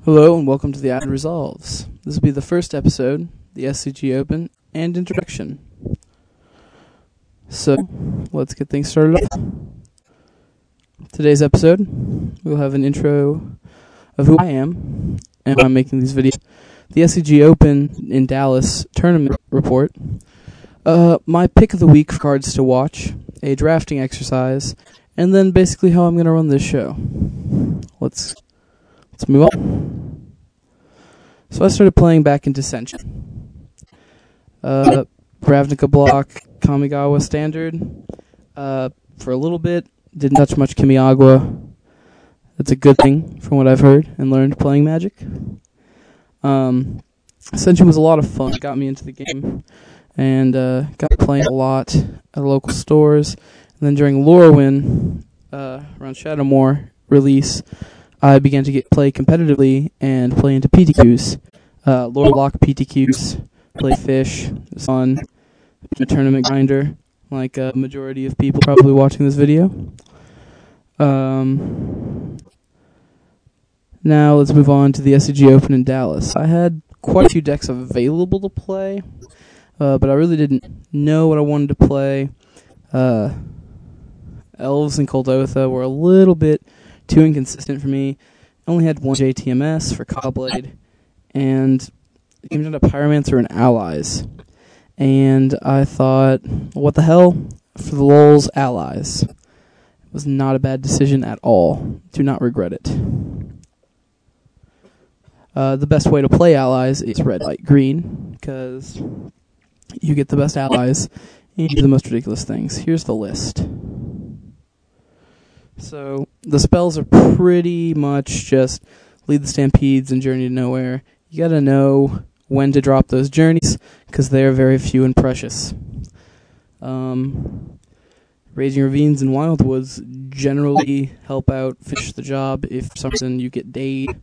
Hello and welcome to the Ad Resolves. This will be the first episode, the SCG Open, and introduction. So, let's get things started off. Today's episode, we'll have an intro of who I am and why I'm making these videos. The SCG Open in Dallas tournament report, my pick of the week for cards to watch, a drafting exercise, and then basically how I'm going to run this show. Let's move on. So I started playing back into Senshin. Ravnica block, Kamigawa standard. For a little bit, didn't touch much Kamiagwa. That's a good thing from what I've heard and learned playing Magic. Senshin was a lot of fun. It got me into the game and got playing a lot at local stores. And then during Lorwyn, around Shadowmoor release, I began to play competitively and play into PTQs. Lore Lock PTQs, play Fish, Sun, a tournament grinder, like a majority of people probably watching this video. Now let's move on to the SCG Open in Dallas. I had quite a few decks available to play, but I really didn't know what I wanted to play. Elves and Kuldotha were a little bit too inconsistent for me. I only had one JTMS for Caw-Blade, and it came down to Pyromancer and Allies. And I thought, what the hell? For the lulz, Allies. It was not a bad decision at all. Do not regret it. The best way to play Allies is red, white, green, because you get the best allies and you do the most ridiculous things. Here's the list. So, the spells are pretty much just Lead the Stampedes and Journey to Nowhere. You gotta know when to drop those journeys, because they are very few and precious. Raging Ravines and Wildwoods generally help out finish the job if for some reason you get dayed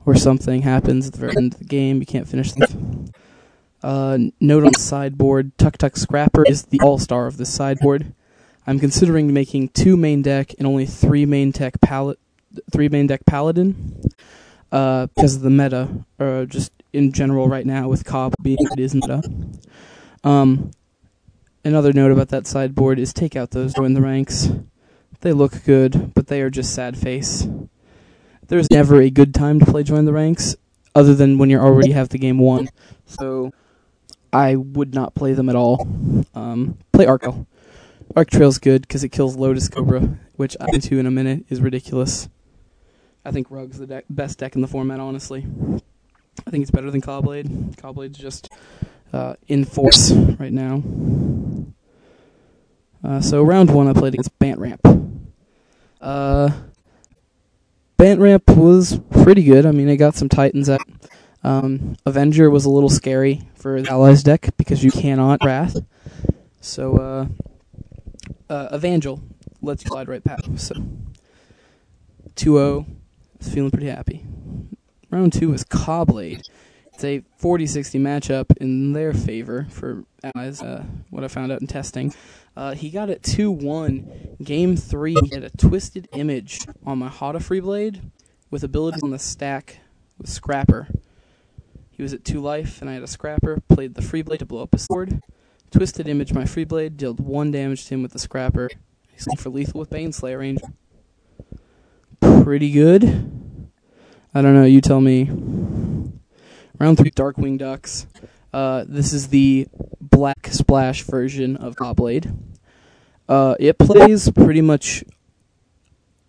or something happens at the very end of the game, you can't finish things. Note on the sideboard, Tuk Tuk Scrapper is the all-star of this sideboard. I'm considering making 2 main deck and only 3 main deck Paladin, because of the meta, or just in general right now with Cobb being it is meta. Another note about that sideboard is take out those Join the Ranks. They look good, but they are just sad face. There's never a good time to play Join the Ranks, other than when you already have the game won. So I would not play them at all. Play Arc-Trail. Arc-Trail's good because it kills Lotus Cobra, which I'll get into in a minute is ridiculous. I think Rug's the best deck in the format, honestly. I think it's better than Caw-Blade. Caw-Blade's just in force right now. So round 1 I played against Bant Ramp. Bant Ramp was pretty good. I mean, it got some Titans out. Avenger was a little scary for the Allies deck because you cannot Wrath. So, Evangel lets you slide right past. So, 2-0. I was feeling pretty happy. Round 2 is Caw-Blade. It's a 40-60 matchup in their favor for Allies, what I found out in testing. He got it 2-1. Game 3, he had a Twisted Image on my Hada Freeblade with abilities on the stack with Scrapper. He was at 2 life, and I had a Scrapper, played the Freeblade to blow up his sword. Twisted Image my Freeblade, dealt 1 damage to him with the Scrapper. He's going for lethal with Baneslayer Ranger. Pretty good. I don't know, you tell me. Round 3, Darkwing Ducks. This is the Black Splash version of Caw-Blade. It plays pretty much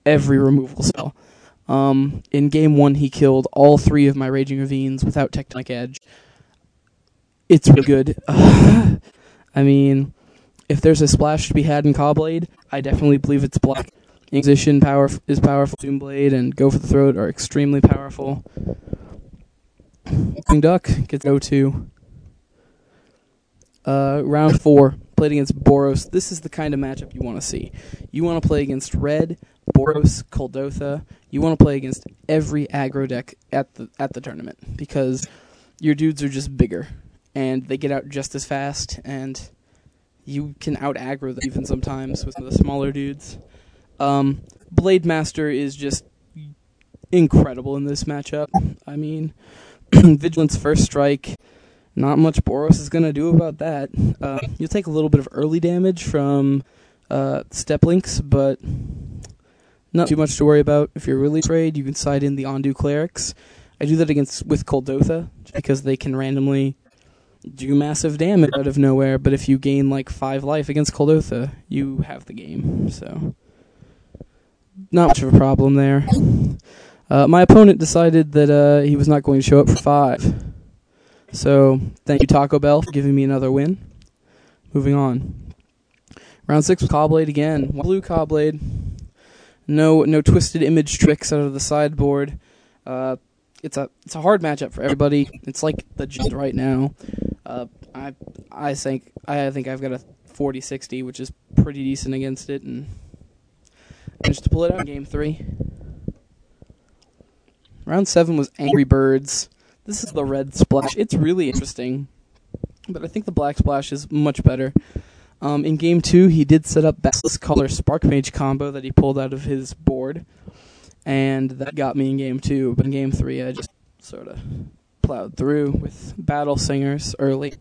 every removal spell. In game 1, he killed all 3 of my Raging Ravines without Tectonic Edge. It's really good. I mean, if there's a splash to be had in Caw-Blade, I definitely believe it's Black. Inquisition is powerful, Doomblade and Go for the Throat are extremely powerful. Darkwing Duck gets O2. Round 4, played against Boros. This is the kind of matchup you want to see. You want to play against Red, Boros, Kuldotha. You want to play against every aggro deck at the tournament, because your dudes are just bigger, and they get out just as fast, and you can out-aggro them even sometimes with some of the smaller dudes. Blade Master is just incredible in this matchup. I mean, Vigilance First Strike, not much Boros is going to do about that. You'll take a little bit of early damage from Step Links, but not too much to worry about. If you're really afraid, you can side in the Ondu Clerics. I do that with Kuldotha, because they can randomly do massive damage out of nowhere, but if you gain like 5 life against Kuldotha, you have the game, so not much of a problem there. My opponent decided that he was not going to show up for 5. So, thank you Taco Bell for giving me another win. Moving on. Round 6 with Caw-Blade again. One blue Caw-Blade. No twisted image tricks out of the sideboard. It's a hard matchup for everybody. It's like the Jund right now. I think I've got a 40-60, which is pretty decent against it, and managed to pull it out in Game 3. Round 7 was Angry Birds. This is the red splash. It's really interesting, but I think the black splash is much better. In Game 2, he did set up Basilisk Color Spark Mage combo that he pulled out of his board, and that got me in Game 2. But in Game 3, I just sort of plowed through with Battle Singers early.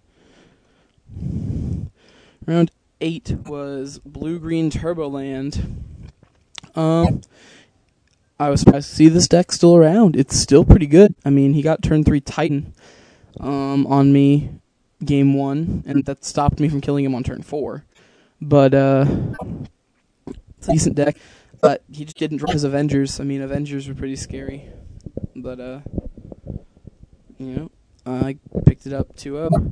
Round 8 was Blue-Green Turboland. I was surprised to see this deck still around. It's still pretty good. I mean, he got turn 3 Titan on me Game 1, and that stopped me from killing him on turn 4. But it's a decent deck. But he just didn't drop his Avengers. I mean, Avengers were pretty scary. But, I picked it up 2-0.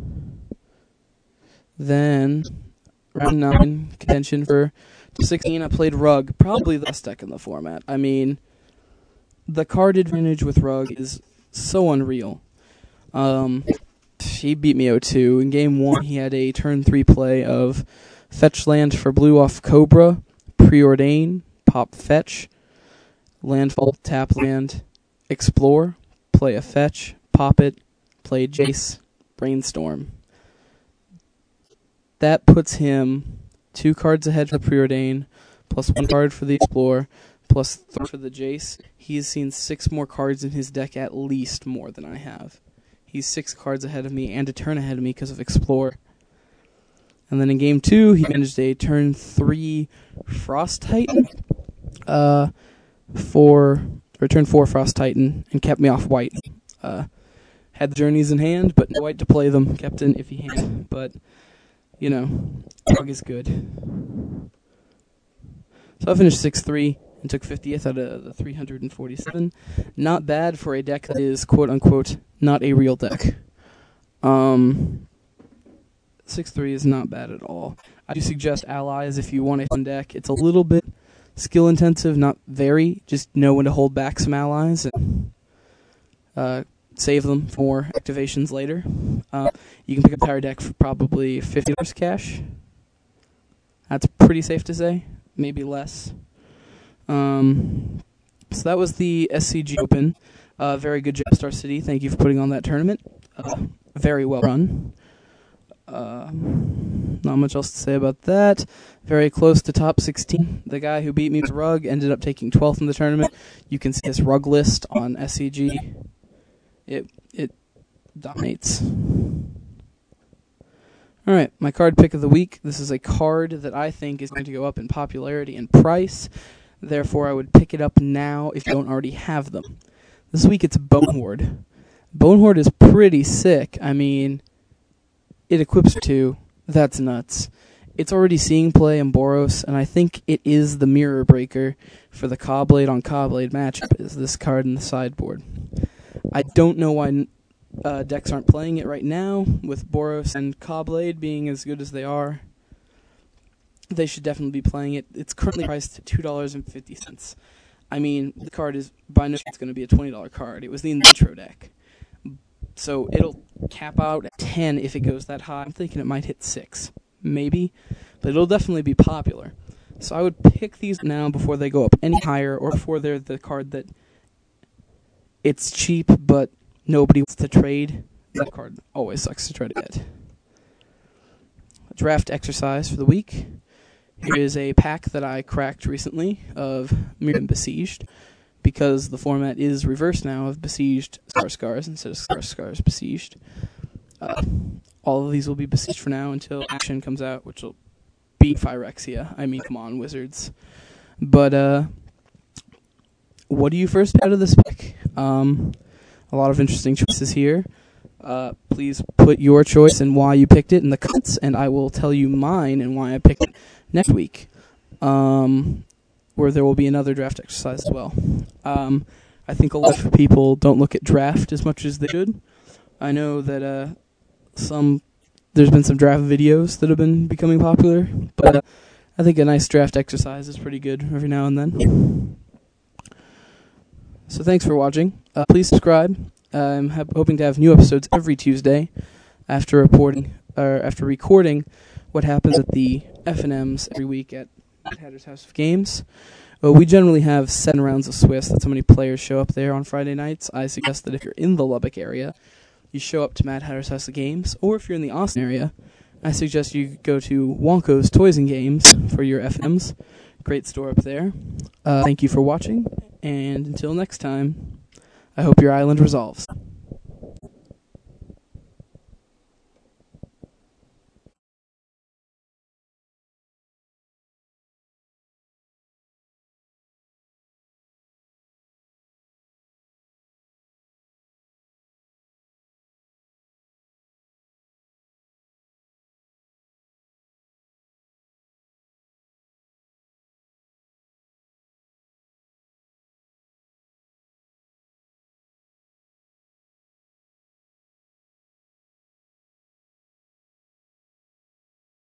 Then, round 9, contention for 16, I played Rug. Probably the best deck in the format. I mean, the card advantage with Rug is so unreal. He beat me 0-2. In Game 1, he had a turn 3 play of Fetch Land for blue off Cobra, Preordain, Pop Fetch, Landfall, Tap Land, Explore, play a Fetch, Pop it, play Jace, Brainstorm. That puts him 2 cards ahead for the Preordain, plus 1 card for the Explore, plus 3 for the Jace. He's seen 6 more cards in his deck, at least more than I have. He's 6 cards ahead of me and a turn ahead of me because of Explore. And then in Game 2, he managed a turn 3 Frost Titan, turn 4 Frost Titan, and kept me off white. Had the Journeys in hand, but no white to play them. Kept an iffy hand, but Rug is good. So I finished 6-3 and took 50th out of the 347. Not bad for a deck that is, quote-unquote, not a real deck. 6-3 is not bad at all. I do suggest Allies if you want a fun deck. It's a little bit skill-intensive, not very. Just know when to hold back some Allies and save them for activations later. You can pick up the entire deck for probably $50 cash. That's pretty safe to say. Maybe less. So that was the SCG Open. Very good job, Star City. Thank you for putting on that tournament. Very well run. Not much else to say about that. Very close to top 16. The guy who beat me with Rug ended up taking 12th in the tournament. You can see his Rug list on SCG. It dominates. Alright, my card pick of the week. This is a card that I think is going to go up in popularity and price. Therefore, I would pick it up now if you don't already have them. This week it's Bonehorde. Bonehorde is pretty sick. I mean, it equips 2. That's nuts. It's already seeing play in Boros, and I think it is the mirror breaker for the Caw-Blade on Caw-Blade matchup, is this card in the sideboard. I don't know why decks aren't playing it right now, with Boros and Caw-Blade being as good as they are. They should definitely be playing it. It's currently priced at $2.50. I mean, the card is, by no means, going to be a $20 card. It was the intro deck. So it'll cap out at 10 if it goes that high. I'm thinking it might hit 6, maybe, but it'll definitely be popular. So I would pick these now before they go up any higher, or before they're the card that it's cheap, but nobody wants to trade. That card always sucks to try to get. Draft exercise for the week. Here is a pack that I cracked recently of Miriam Besieged. because the format is reversed now of besieged Scars instead of Scars besieged. All of these will be besieged for now until Action comes out, which will beat Phyrexia. I mean, come on, Wizards. But, what do you first out of this pick? A lot of interesting choices here. Please put your choice and why you picked it in the comments, and I will tell you mine and why I picked it next week, where there will be another draft exercise as well. I think a lot of people don't look at draft as much as they should. I know that there's been some draft videos that have been becoming popular, but I think a nice draft exercise is pretty good every now and then. So thanks for watching. Please subscribe. I'm hoping to have new episodes every Tuesday after recording what happens at the F&Ms every week at Mad Hatter's House of Games. We generally have 7 rounds of Swiss. That's how many players show up there on Friday nights. I suggest that if you're in the Lubbock area, you show up to Mad Hatter's House of Games, or if you're in the Austin area, I suggest you go to Wonko's Toys and Games for your F&Ms. Great store up there. Thank you for watching, and until next time, I hope your island resolves.